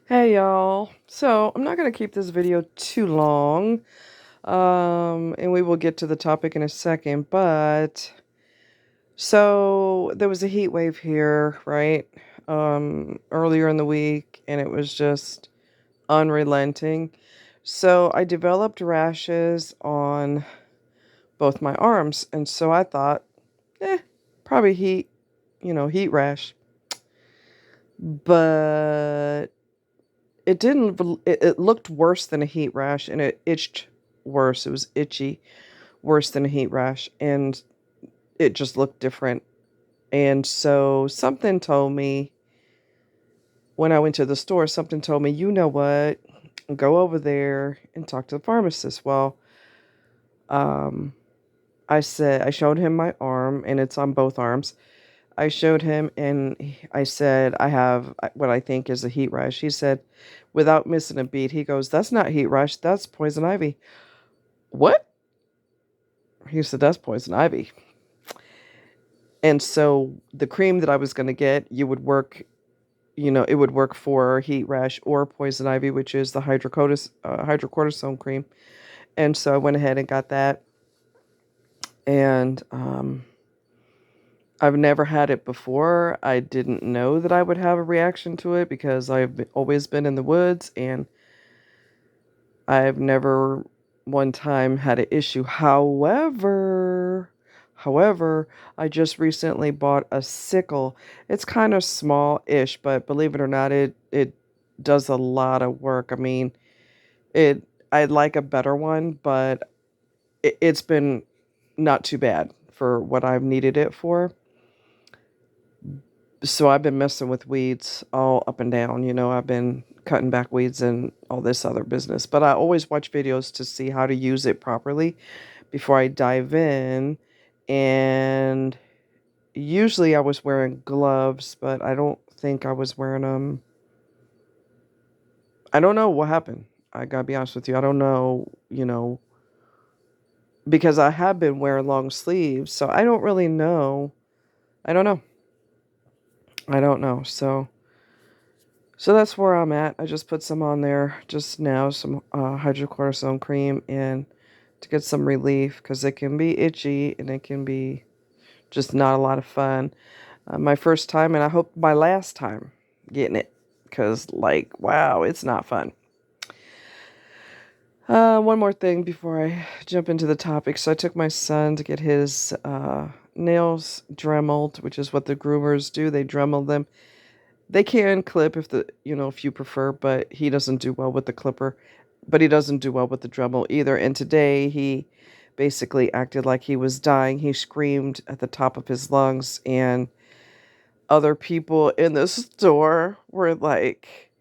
Hey y'all. So I'm not going to keep this video too long. And we will get to the topic in a second, but so there was a heat wave here, right? Earlier in the week, and it was just unrelenting. So I developed rashes on both my arms, and so I thought, probably heat rash. But it looked worse than a heat rash, and it itched worse. It was itchy, worse than a heat rash, and it just looked different. And so something told me when I went to the store, something told me, you know what, go over there and talk to the pharmacist. Well, um, I showed him my arm, and it's on both arms. I showed him, and I said, I have what I think is a heat rash. He said, without missing a beat, he goes, that's not heat rash, that's poison ivy. What? He said, that's poison ivy. And so the cream that I was going to get, it would work for heat rash or poison ivy, which is the hydrocortisone cream. And so I went ahead and got that. And I've never had it before. I didn't know that I would have a reaction to it because always been in the woods, and I've never one time had an issue. However, I just recently bought a sickle. It's kind of small-ish, but believe it or not, it does a lot of work. I mean, it I'd like a better one, but it's been not too bad for what I've needed it for. So I've been messing with weeds all up and down. I've been cutting back weeds and all this other business. But I always watch videos to see how to use it properly before I dive in. And usually I was wearing gloves, but I don't think I was wearing them. I don't know what happened. I gotta be honest with you. I don't know, because I have been wearing long sleeves. So I don't really know. I don't know. I don't know. So that's where I'm at. I just put some on there just now, some hydrocortisone cream, and to get some relief because it can be itchy and it can be just not a lot of fun. My first time, and I hope my last time getting it, because, like, wow, it's not fun. One more thing before I jump into the topic. So I took my son to get his nails dremeled, which is what the groomers do. They dremel them. They can clip if you prefer, but he doesn't do well with the clipper. But he doesn't do well with the Dremel either. And today he basically acted like he was dying. He screamed at the top of his lungs, and other people in the store were like,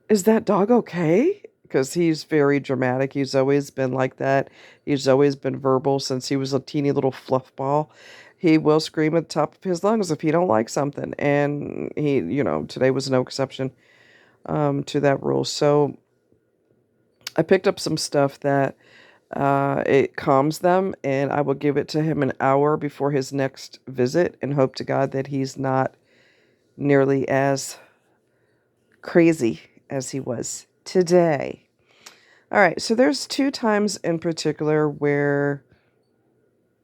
"Is that dog okay?" Because he's very dramatic. He's always been like that. He's always been verbal since he was a teeny little fluff ball. He will scream at the top of his lungs if he don't like something. And today was no exception to that rule. So I picked up some stuff that it calms them, and I will give it to him an hour before his next visit and hope to God that he's not nearly as crazy as he was today. All right, so there's two times in particular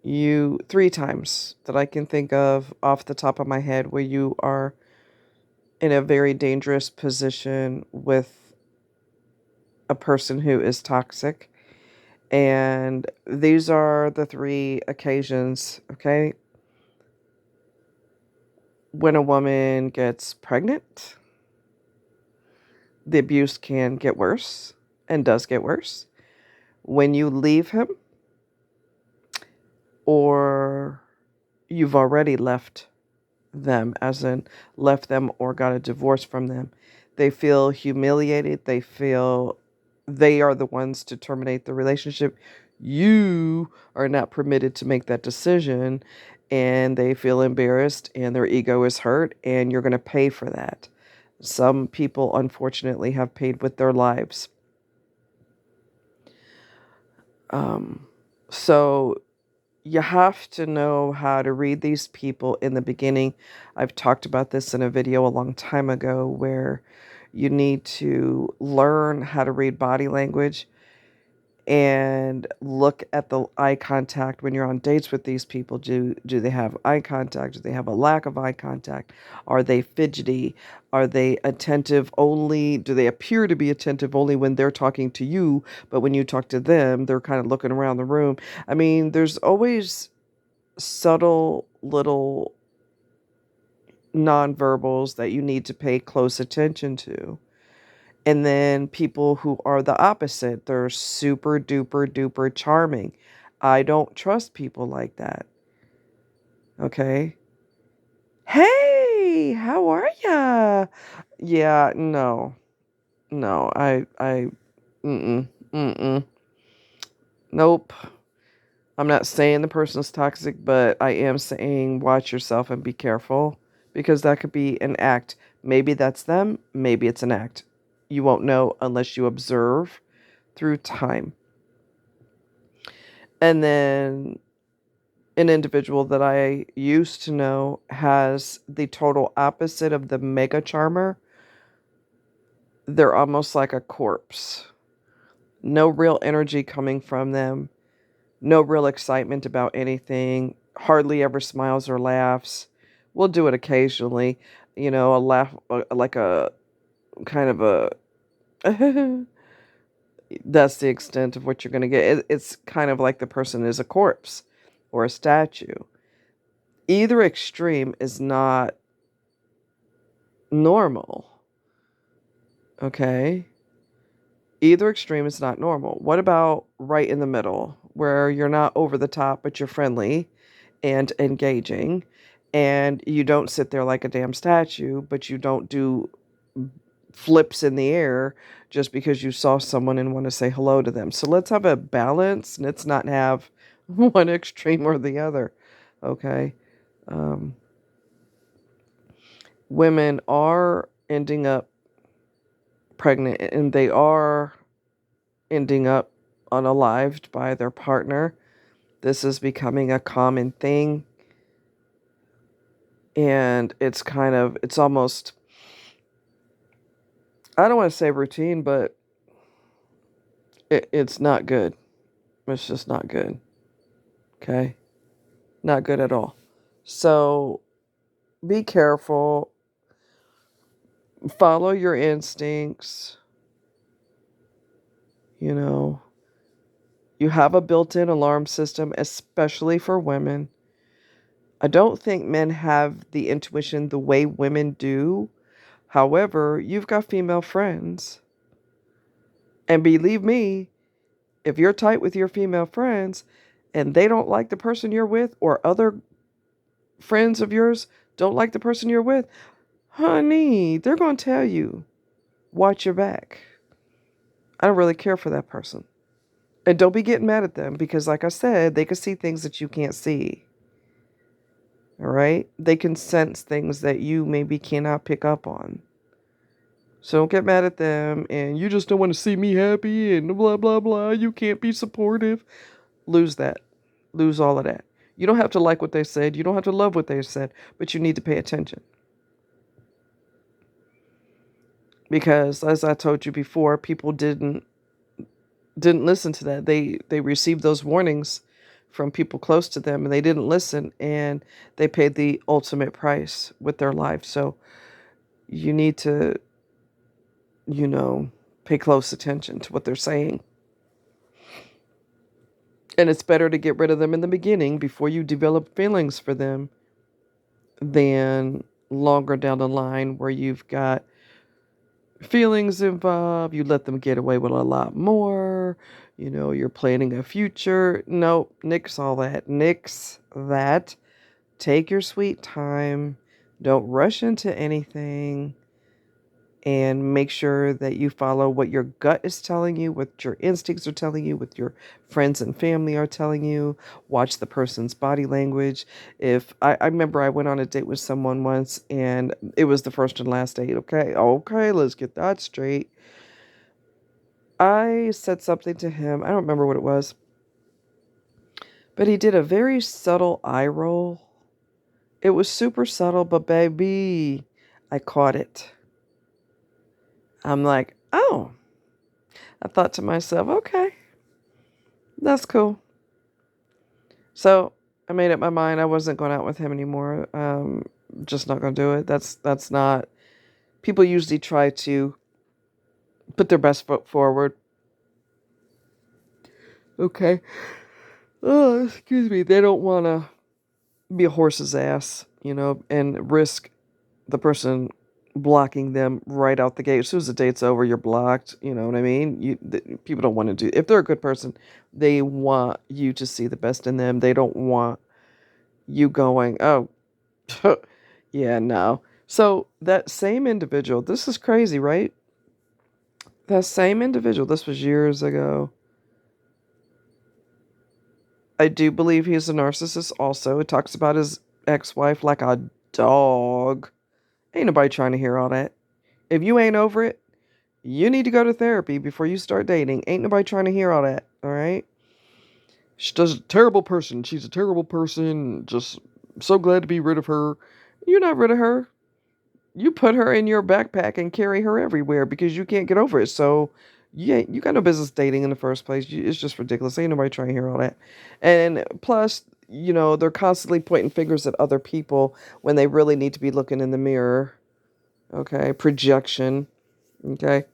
three times that I can think of off the top of my head where you are in a very dangerous position with a person who is toxic. And these are the three occasions, okay? When a woman gets pregnant, the abuse can get worse and does get worse. When you leave him, or you've already left them, as in left them or got a divorce from them, they feel humiliated. They feel they are the ones to terminate the relationship. You are not permitted to make that decision, and they feel embarrassed and their ego is hurt, and you're going to pay for that. Some people, unfortunately, have paid with their lives. So you have to know how to read these people in the beginning. I've talked about this in a video a long time ago where You need to learn how to read body language and look at the eye contact when you're on dates with these people. Do they have eye contact? Do they have a lack of eye contact? Are they fidgety? Are they attentive only? Do they appear to be attentive only when they're talking to you, but when you talk to them, they're kind of looking around the room? I mean, there's always subtle little nonverbals that you need to pay close attention to. And then people who are the opposite, they're super duper duper charming. I don't trust people like that. Okay. Hey, how are ya? Yeah, no. No, mm-mm, mm-mm. Nope. I'm not saying the person's toxic, but I am saying watch yourself and be careful because that could be an act. Maybe that's them, maybe it's an act. You won't know unless you observe through time. And then an individual that I used to know has the total opposite of the mega charmer. They're almost like a corpse. No real energy coming from them. No real excitement about anything. Hardly ever smiles or laughs. We'll do it occasionally. A laugh, like a kind of a. That's the extent of what you're going to get. It's kind of like the person is a corpse or a statue. Either extreme is not normal. Okay? Either extreme is not normal. What about right in the middle, where you're not over the top, but you're friendly and engaging, and you don't sit there like a damn statue, but you don't do flips in the air just because you saw someone and want to say hello to them. So let's have a balance. Let's not have one extreme or the other. Okay? Um, Women are ending up pregnant and they are ending up unalived by their partner. This is becoming a common thing. And it's almost, I don't want to say routine, but it's not good. It's just not good. Okay? Not good at all. So be careful. Follow your instincts. You know, you have a built in alarm system, especially for women. I don't think men have the intuition the way women do. However, you've got female friends. And believe me, if you're tight with your female friends and they don't like the person you're with, or other friends of yours don't like the person you're with, honey, they're going to tell you, watch your back. I don't really care for that person. And don't be getting mad at them because, like I said, they can see things that you can't see. All right? They can sense things that you maybe cannot pick up on. So don't get mad at them and you just don't want to see me happy and blah, blah, blah. You can't be supportive. Lose that. Lose all of that. You don't have to like what they said. You don't have to love what they said, but you need to pay attention. Because as I told you before, people didn't listen to that. They received those warnings from people close to them and they didn't listen and they paid the ultimate price with their life. So you need to, pay close attention to what they're saying. And it's better to get rid of them in the beginning before you develop feelings for them than longer down the line where you've got feelings involved. You let them get away with a lot more. You're planning a future. Nope, nix all that. Nix that. Take your sweet time. Don't rush into anything. And make sure that you follow what your gut is telling you, what your instincts are telling you, what your friends and family are telling you. Watch the person's body language. If I remember I went on a date with someone once and it was the first and last date. Okay, let's get that straight. I said something to him. I don't remember what it was, but he did a very subtle eye roll. It was super subtle, but baby, I caught it. I'm like, oh, I thought to myself, okay, that's cool. So I made up my mind I wasn't going out with him anymore. Just not going to do it. That's not. People usually try to put their best foot forward. Okay. Oh, excuse me. They don't want to be a horse's ass, and risk the person blocking them right out the gate. As soon as the date's over, you're blocked. You know what I mean? People don't want to do. If they're a good person, they want you to see the best in them. They don't want you going, oh, yeah, no. So that same individual, this is crazy, right? That same individual, this was years ago. I do believe he's a narcissist also. It talks about his ex-wife like a dog. Ain't nobody trying to hear all that. If you ain't over it, you need to go to therapy before you start dating. Ain't nobody trying to hear all that, all right? She's a terrible person. She's a terrible person. Just so glad to be rid of her. You're not rid of her. You put her in your backpack and carry her everywhere because you can't get over it. So, yeah, you got no business dating in the first place. It's just ridiculous. Ain't nobody trying to hear all that. And plus, they're constantly pointing fingers at other people when they really need to be looking in the mirror. Okay, projection. Okay.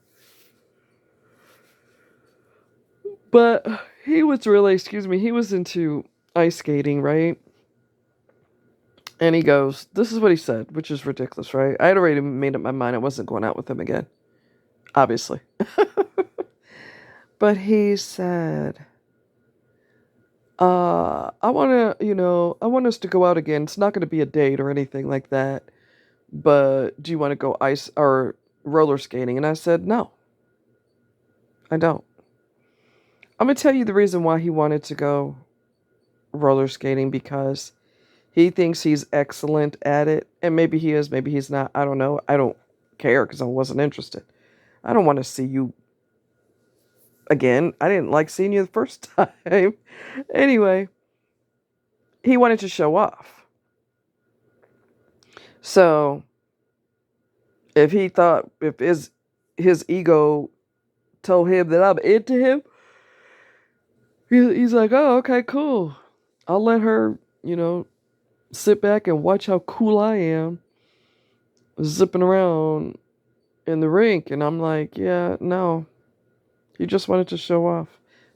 But he was really, he was into ice skating, right? And he goes, this is what he said, which is ridiculous, right? I had already made up my mind I wasn't going out with him again, obviously. But he said, I want to, I want us to go out again. It's not going to be a date or anything like that. But do you want to go ice or roller skating? And I said, no, I don't. I'm going to tell you the reason why he wanted to go roller skating, because he thinks he's excellent at it. And maybe he is, maybe he's not. I don't know. I don't care because I wasn't interested. I don't want to see you again. I didn't like seeing you the first time. Anyway, he wanted to show off. So if his ego told him that I'm into him, he's like, oh, okay, cool. I'll let her, sit back and watch how cool I am zipping around in the rink. And I'm like, yeah, no. He just wanted to show off.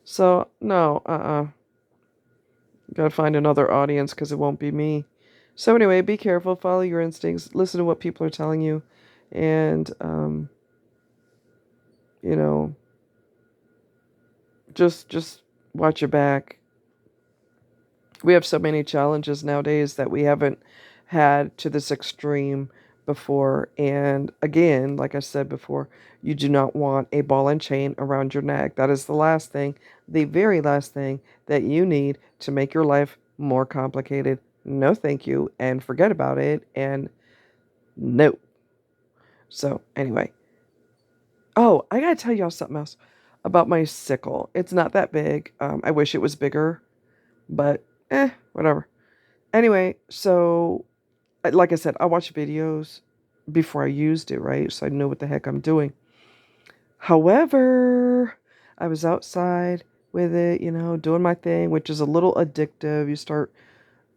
So, no, Gotta find another audience because it won't be me. So anyway, be careful, follow your instincts, listen to what people are telling you, and, you know, just watch your back. We have so many challenges nowadays that we haven't had to this extreme before. And again, like I said before, you do not want a ball and chain around your neck. That is the last thing, the very last thing that you need to make your life more complicated. No, thank you. And forget about it. And no. So anyway. Oh, I gotta tell y'all something else about my sickle. It's not that big. I wish it was bigger, but whatever. Anyway, so like I said, I watched videos before I used it, right? So I know what the heck I'm doing. However, I was outside with it, doing my thing, which is a little addictive. You start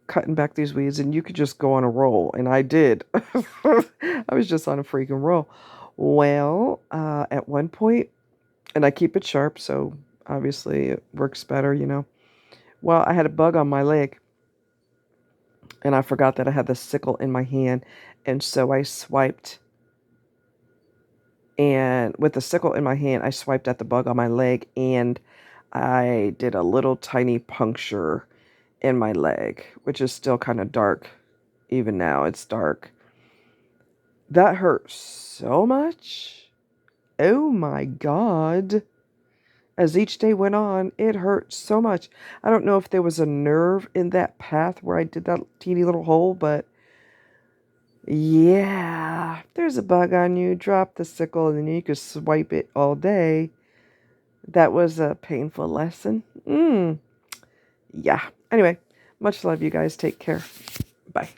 cutting back these weeds and you could just go on a roll. And I did. I was just on a freaking roll. Well, at one point, and I keep it sharp, so obviously it works better, Well, I had a bug on my leg. And I forgot that I had the sickle in my hand. And so I swiped. And with the sickle in my hand, I swiped at the bug on my leg. And I did a little tiny puncture in my leg, which is still kind of dark. Even now, it's dark. That hurt so much. Oh my God. As each day went on, it hurt so much. I don't know if there was a nerve in that path where I did that teeny little hole, but yeah, if there's a bug on you, drop the sickle and then you could swipe it all day. That was a painful lesson. Yeah. Anyway, much love, you guys. Take care. Bye.